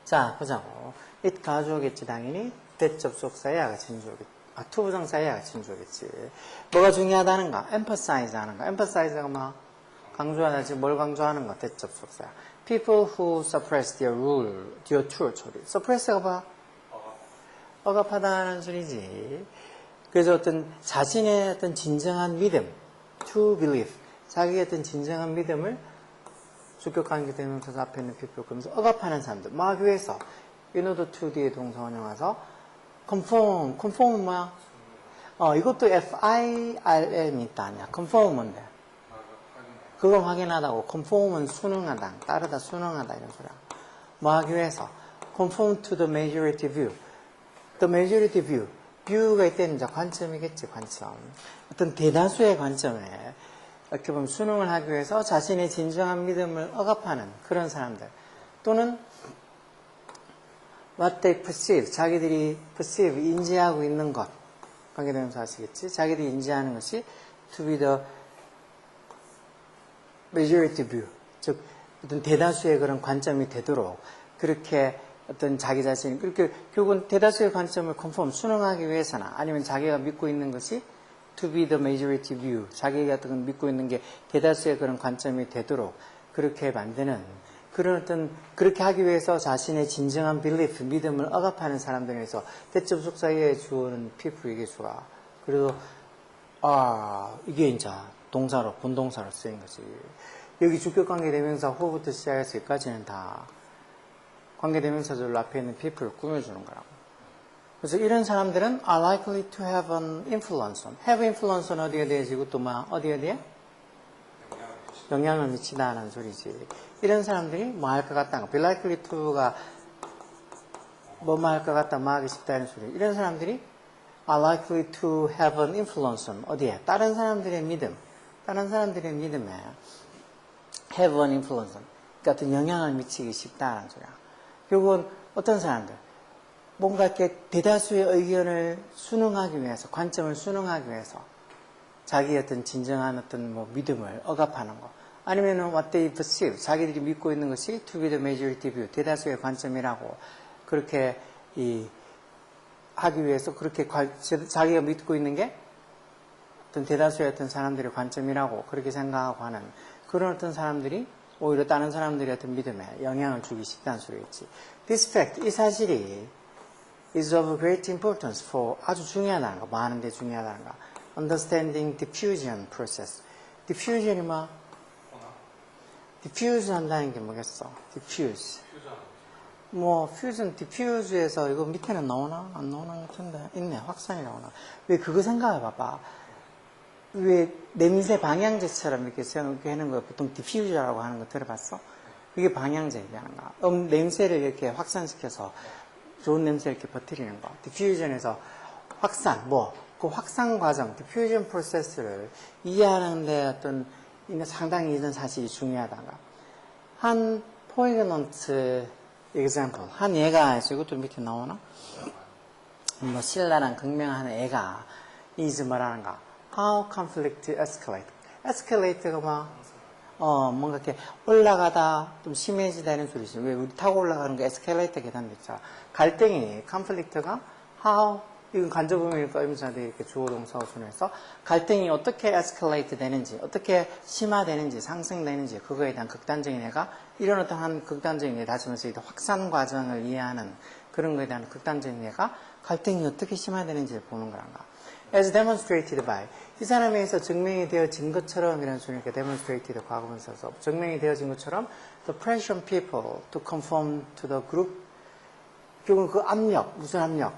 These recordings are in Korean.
자, 보자고. it 가져오겠지, 당연히. that 접속사에 야가 진주오겠지. to 부정사에 야가 진주오겠지. 뭐가 중요하다는가? emphasize 하는가? emphasize가 뭐? 강조하다지. 뭘 강조하는가? that 접속사야. people who suppress their rule, their true 소리. suppress가 봐? 억압하다는 소리지. 그래서 어떤 자신의 어떤 진정한 믿음, to believe, 자기의 어떤 진정한 믿음을 주격 관계 대명사서 앞에 있는 people 그러면서 억압하는 사람들, 막 위해서 in order to 뒤에 동사 원형 와서 conform은 뭐야? 이것도 FIRM이 있다 아니야. conform은 뭔데? 그걸 확인하다고. conform은 순응하다, 따르다, 순응하다 이런 소리야. 뭐 하기 위해서? conform to the majority view. the majority view. 뷰가 이때는 이제 관점이겠지, 관점. 어떤 대다수의 관점에 이렇게 보면 순응을 하기 위해서 자신의 진정한 믿음을 억압하는 그런 사람들. 또는 what they perceive, 자기들이 perceive, 인지하고 있는 것. 관계대명사 아시겠지? 자기들이 인지하는 것이 to be the majority view. 즉, 어떤 대다수의 그런 관점이 되도록 그렇게 어떤 자기 자신, 그렇게 결국은 대다수의 관점을 컨펌, 순응하기 위해서나 아니면 자기가 믿고 있는 것이 to be the majority view, 자기가 어떤 믿고 있는 게 대다수의 그런 관점이 되도록 그렇게 만드는 그런 어떤, 그렇게 하기 위해서 자신의 진정한 belief, 믿음을 억압하는 사람들에서 대접속사에 주어는 people 이게 주어. 그래서, 이게 이제 동사로, 본동사로 쓰인 거지. 여기 주격관계 대명사 후부터 시작해서 여기까지는 다 관계대명사절 앞에 있는 people을 꾸며주는 거라고. 그래서 이런 사람들은 are likely to have an influence on. have influence는 어디에 대해지고 또 뭐야? 어디에? 영향을 미치다는 소리지. 이런 사람들이 뭐 할 것 같다. be likely to가 뭐 할 것 같다, 뭐 하기 쉽다는 소리. 이런 사람들이 are likely to have an influence on. 어디에? 다른 사람들의 믿음. 다른 사람들의 믿음에 have an influence on. 그러니까 어떤 영향을 미치기 쉽다는 소리야. 결국은 어떤 사람들, 뭔가 이렇게 대다수의 의견을 순응하기 위해서, 관점을 순응하기 위해서, 자기 어떤 진정한 어떤 뭐 믿음을 억압하는 거. 아니면은 what they perceive, 자기들이 믿고 있는 것이 to be the majority view, 대다수의 관점이라고, 그렇게 하기 위해서, 그렇게 자기가 믿고 있는 게 어떤 대다수의 어떤 사람들의 관점이라고, 그렇게 생각하고 하는 그런 어떤 사람들이 오히려 다른 사람들의 어떤 믿음에 영향을 주기 쉽다는 소리겠지. This fact, 이 사실이 is of great importance for, 아주 중요하다는 거, 많은데 중요하다는 거. Understanding diffusion process. diffusion이 뭐? diffuse 한다는 게 뭐겠어? diffuse. 뭐, fusion, diffuse에서 이거 밑에는 나오나? 안 나오는 것 같은데. 있네, 확산이 나오나? 왜 그거 생각해 봐봐. 왜 냄새 방향제처럼 이렇게 생각하는 거 보통 디퓨저라고 하는 거 들어봤어? 그게 방향제 얘기하는 거야. 냄새를 이렇게 확산시켜서 좋은 냄새를 이렇게 버티는 거. 디퓨전에서 확산, 그 확산 과정, 디퓨전 프로세스를 이해하는데 어떤 상당히 이런 사실이 중요하다가 한 포이그넌트 example, 한 애가 있어. 이것도 밑에 나오나? 뭐 신랄한 극명한 애가 is 뭐라는가? How conflict escalate. escalate가 뭔가 이렇게 올라가다 좀 심해지다는 소리지. 왜 우리 타고 올라가는 거 에스컬레이터 계단도 있잖아. 갈등이, conflict가 how, 이건 간접음이니까 의문사들이 이렇게 주어 동사 순에서 갈등이 어떻게 escalate 되는지, 어떻게 심화되는지, 상승되는지, 그거에 대한 극단적인 애가 이런 어떤 한 극단적인 애, 다시 말해서 확산 과정을 이해하는 그런 거에 대한 극단적인 애가 갈등이 어떻게 심화되는지를 보는 거란가. As demonstrated by. 이 사람에 의해서 증명이 되어진 것처럼 이라는 소리니까 demonstrated 과거분 써서 증명이 되어진 것처럼 the pressure on people to conform to the group. 결국은 그 압력, 무슨 압력?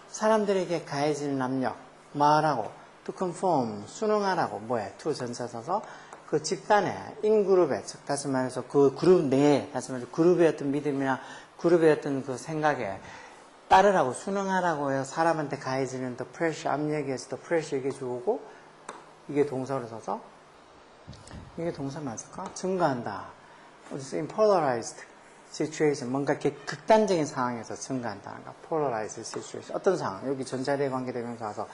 사람들에게 가해지는 압력. 말하고 to conform, 순응하라고 뭐해? to 전사 써서 그 집단에, 인그룹에, 즉 다시 말해서 그 그룹 내에, 다시 말해서 그룹의 어떤 믿음이나 그룹의 어떤 그 생각에 따르라고, 순응하라고 해서 사람한테 가해지는 the pressure, 압력에서 the pressure 이게 주고, 이게 동사로 써서, 이게 동사 맞을까? 증가한다. 어디서 in polarized situation, 뭔가 이렇게 극단적인 상황에서 증가한다는 거. polarized situation. 어떤 상황? 여기 전자대 관계대명사 와서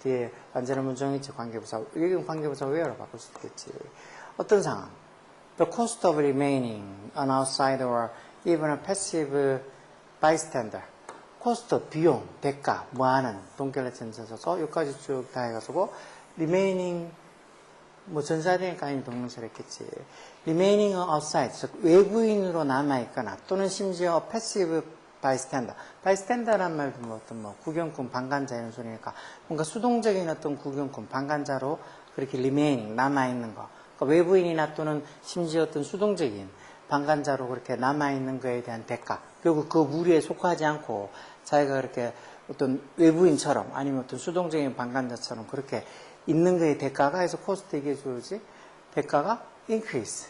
뒤에 완전한 문정이체 관계부사, 여기 관계부사 where로 바꿀 수 있겠지. 어떤 상황? The cost of remaining an outsider or even a passive bystander. cost, 비용, 대가, 뭐하는, 동결에 전쳐서 여기까지 쭉 다 해가지고 remaining, 뭐 전사되니까 아니 동명사를 했겠지. remaining outside, 즉 외부인으로 남아있거나 또는 심지어 passive bystander. bystander란 말도 뭐 어떤 뭐 구경꾼, 방관자 이런 소리니까 뭔가 수동적인 어떤 구경꾼, 방관자로 그렇게 remaining, 남아있는 거. 그러니까 외부인이나 또는 심지어 어떤 수동적인 방관자로 그렇게 남아있는 거에 대한 대가. 결국 그 무리에 속하지 않고 자기가 그렇게 어떤 외부인처럼 아니면 어떤 수동적인 방관자처럼 그렇게 있는 거의 대가가 해서 코스트 얘기해 주지. 대가가 increase.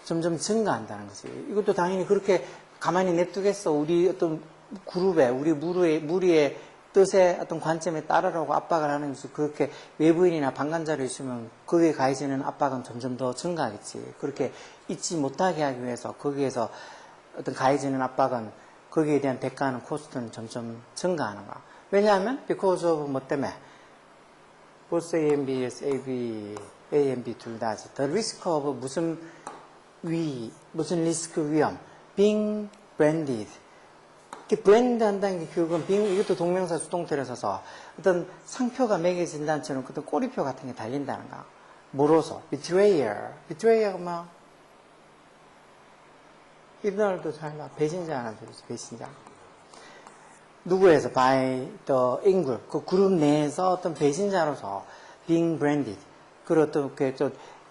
점점 증가한다는 거지. 이것도 당연히 그렇게 가만히 냅두겠어. 우리 어떤 그룹에, 우리 무리의 뜻의 어떤 관점에 따르라고 압박을 하는 것이 그렇게 외부인이나 방관자로 있으면 거기에 가해지는 압박은 점점 더 증가하겠지. 그렇게 잊지 못하게 하기 위해서 거기에서 어떤 가해지는 압박은 거기에 대한 대가는 코스트는 점점 증가하는 거야. 왜냐하면 because of 뭐 때문에 both A and B, A and B 둘 다지. The risk of 무슨 무슨 리스크 위험 being branded. 이렇게 브랜드 한다는 게 결국은 이것도 동명사 수동태를 써서 어떤 상표가 매겨진다는 처럼 어떤 꼬리표 같은 게 달린다는 거. 뭐로서? betrayer가 뭐 이들도 잘 나. 배신자라는 소리지, 배신자. 누구에서? by the in-group. 그 그룹 내에서 어떤 배신자로서 being branded. 그리고 어떤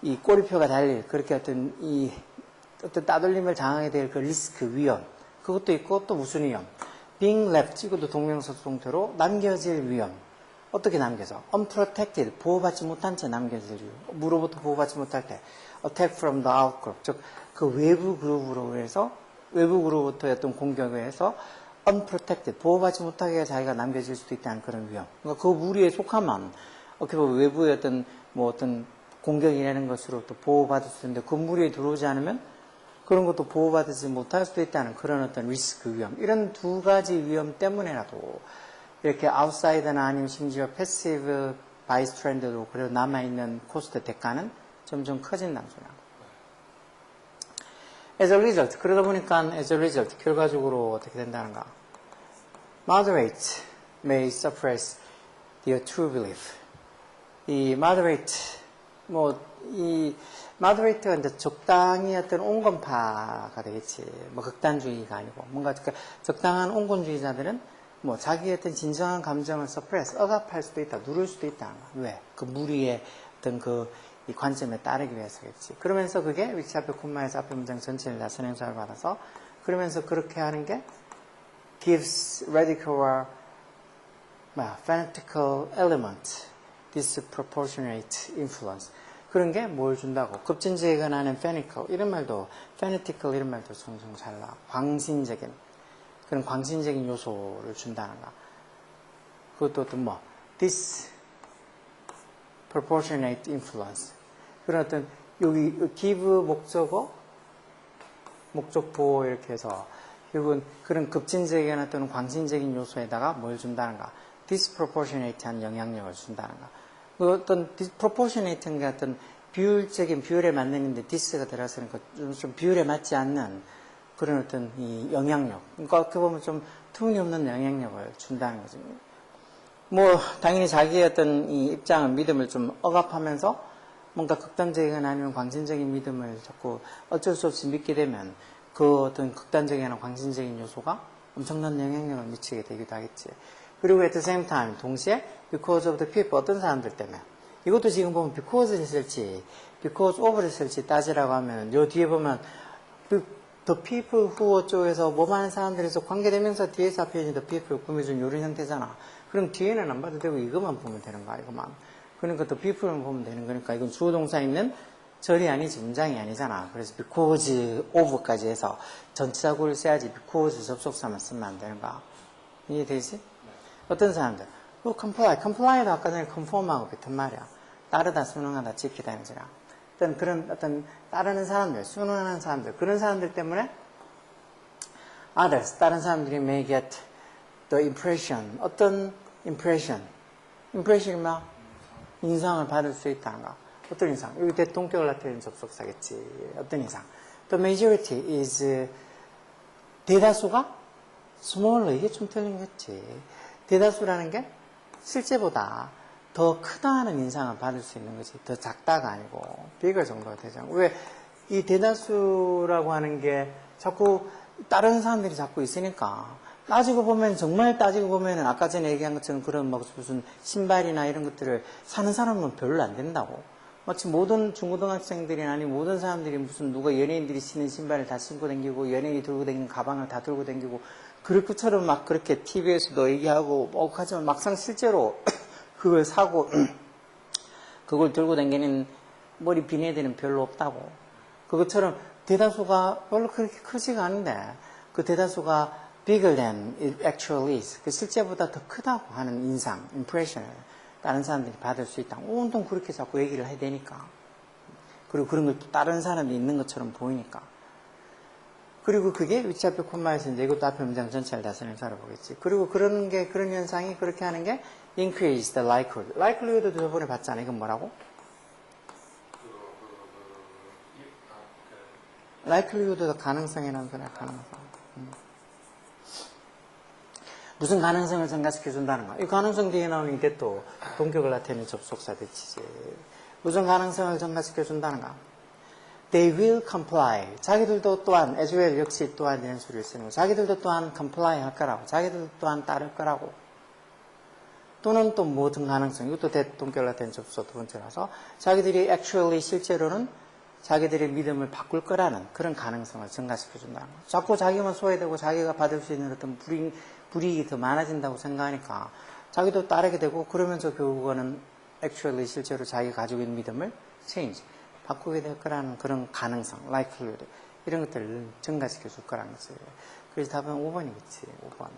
이 꼬리표가 달릴 그렇게 어떤 따돌림을 당하게 될 그 리스크, 위험. 그것도 있고 또 무슨 위험? being left. 이것도 동명사 수동태로 남겨질 위험. 어떻게 남겨져? unprotected. 보호받지 못한 채 남겨질 위험. 무로부터 보호받지 못할 때. attack from the out group. 즉, 그 외부 그룹으로 해서 외부 그룹부터의 어떤 공격에 의해서 unprotected. 보호받지 못하게 자기가 남겨질 수도 있다는 그런 위험. 그러니까 그 무리에 속하면 어떻게 보면 외부의 어떤 뭐 어떤 공격이라는 것으로 또 보호받을 수 있는데 그 무리에 들어오지 않으면 그런 것도 보호받지 못할 수도 있다는 그런 어떤 리스크 위험. 이런 두 가지 위험 때문에라도 이렇게 아웃사이더나 아니면 심지어 패시브 바이스트랜드로 그래도 남아있는 코스트 대가는 점점 커진다는 소리야. As a result. 그러다 보니까 as a result. 결과적으로 어떻게 된다는가. Moderate may suppress their true belief. 이 moderate, 이 moderate가 이제 적당히 어떤 온건파가 되겠지. 뭐 극단주의가 아니고 뭔가 적당한 온건주의자들은 뭐 자기의 어떤 진정한 감정을 suppress, 억압할 수도 있다, 누를 수도 있다. 왜? 그 무리의 어떤 이 관점에 따르기 위해서겠지. 그러면서 그게 위치 앞에 콤마에서 앞에 문장 전체를 다 선행사를 받아서 그러면서 그렇게 하는 게 gives radical fanatical element disproportionate influence. 그런 게 뭘 준다고? 급진주의가 나는 fanatical 이런 말도 fanatical 이런 말도 종종 잘 나와. 광신적인 그런 광신적인 요소를 준다는 거. 그것도 또 뭐 disproportionate influence. 그런 어떤 여기 give 목적어 목적보 이렇게 해서 결국은 그런 급진적인 어떤 광신적인 요소에다가 뭘 준다는가? disproportionate한 영향력을 준다는가? 그 어떤 disproportionate한 게 어떤 비율에 맞는 건데 dis가 들어갔으니까 좀 비율에 맞지 않는 그런 어떤 이 영향력. 그러니까 어떻게 보면 좀 터무니없는 영향력을 준다는 거죠. 뭐 당연히 자기의 어떤 이 입장을 믿음을 좀 억압하면서 뭔가 극단적이거나 아니면 광신적인 믿음을 자꾸 어쩔 수 없이 믿게 되면 그 어떤 극단적이거나 광신적인 요소가 엄청난 영향력을 미치게 되기도 하겠지. 그리고 at the same time 동시에 because of the people 어떤 사람들 때문에 이것도 지금 보면 because를 쓸지 because of를 쓸지 따지라고 하면 요 뒤에 보면 the people who 쪽에서 뭐 많은 사람들에서 관계대명사 뒤에서 앞에 있는 the people 꾸며준 요런 형태잖아. 그럼 뒤에는 안 봐도 되고 이것만 보면 되는 거야. 이것만. 그러니까 the people만 보면 되는 거니까 이건 주어 동사 있는 절이 아니지 문장이 아니잖아. 그래서 because of까지 해서 전치사구를 써야지 because 접속사만 쓰면 안 되는 거야. 이해되지? 어떤 사람들? comply도 아까 전에 conform하고 같은 말이야. 따르다, 순응하다, 지키다, 이제라. 그런 어떤 따르는 사람들, 순응하는 사람들, 그런 사람들 때문에 others, 다른 사람들이 may get the impression, 어떤 impression이 뭐 인상을 받을 수 있다는 거. 어떤 인상? 여기 대동격을 나타내는 접속사겠지. 어떤 인상? The majority is 대다수가 smaller, 이게 좀 틀린 거지. 대다수라는 게 실제보다 더 크다는 인상을 받을 수 있는 거지. 더 작다가 아니고 bigger 정도가 되잖아. 왜 이 대다수라고 하는 게 자꾸 다른 사람들이 자꾸 있으니까 따지고 보면, 정말 따지고 보면은 아까 전에 얘기한 것처럼 그런 막 무슨 신발이나 이런 것들을 사는 사람은 별로 안 된다고. 마치 모든 중고등학생들이나 아니 모든 사람들이 무슨 누가 연예인들이 신는 신발을 다 신고 다니고 연예인이 들고 다니는 가방을 다 들고 다니고 그럴 것처럼 막 그렇게 TV에서도 얘기하고 뭐 하지만 막상 실제로 그걸 사고 그걸 들고 다니는 머리 빈 애들은 별로 없다고. 그것처럼 대다수가 별로 그렇게 크지가 않은데 그 대다수가 bigger than it actually is. 그 실제보다 더 크다고 하는 인상, impression을 다른 사람들이 받을 수 있다. 온통 그렇게 자꾸 얘기를 해야 되니까. 그리고 그런 걸 또 다른 사람이 있는 것처럼 보이니까. 그리고 그게 위치 앞에 콤마에서 이제 이것도 앞에 문장 전체를 다스리는 살아보겠지. 그리고 그런 현상이 그렇게 하는 게 increase the likelihood. likelihood도 저번에 봤잖아. 이건 뭐라고? likelihood도 가능성이라는 소리야, 가능성. 무슨 가능성을 증가시켜준다는 거야. 이 가능성 뒤에 나오는 이게 또 동격을 나타내는 접속사 대치지. 무슨 가능성을 증가시켜준다는 거야. They will comply. 자기들도 또한, as well 역시 또한 이런 소리를 쓰는 거. 자기들도 또한 comply 할 거라고. 자기들도 또한 따를 거라고. 또는 또 모든 가능성. 이것도 동격을 나타내는 접속사 두 번째라서 자기들이 actually 실제로는 자기들의 믿음을 바꿀 거라는 그런 가능성을 증가시켜준다는 거예요. 자꾸 자기만 소외되고 자기가 받을 수 있는 어떤 불이익이 더 많아진다고 생각하니까 자기도 따르게 되고 그러면서 결국은 actually 실제로 자기가 가지고 있는 믿음을 change, 바꾸게 될 거라는 그런 가능성, likelihood 이런 것들을 증가시켜 줄 거라는 거죠. 그래서 답은 5번이겠지. 5번.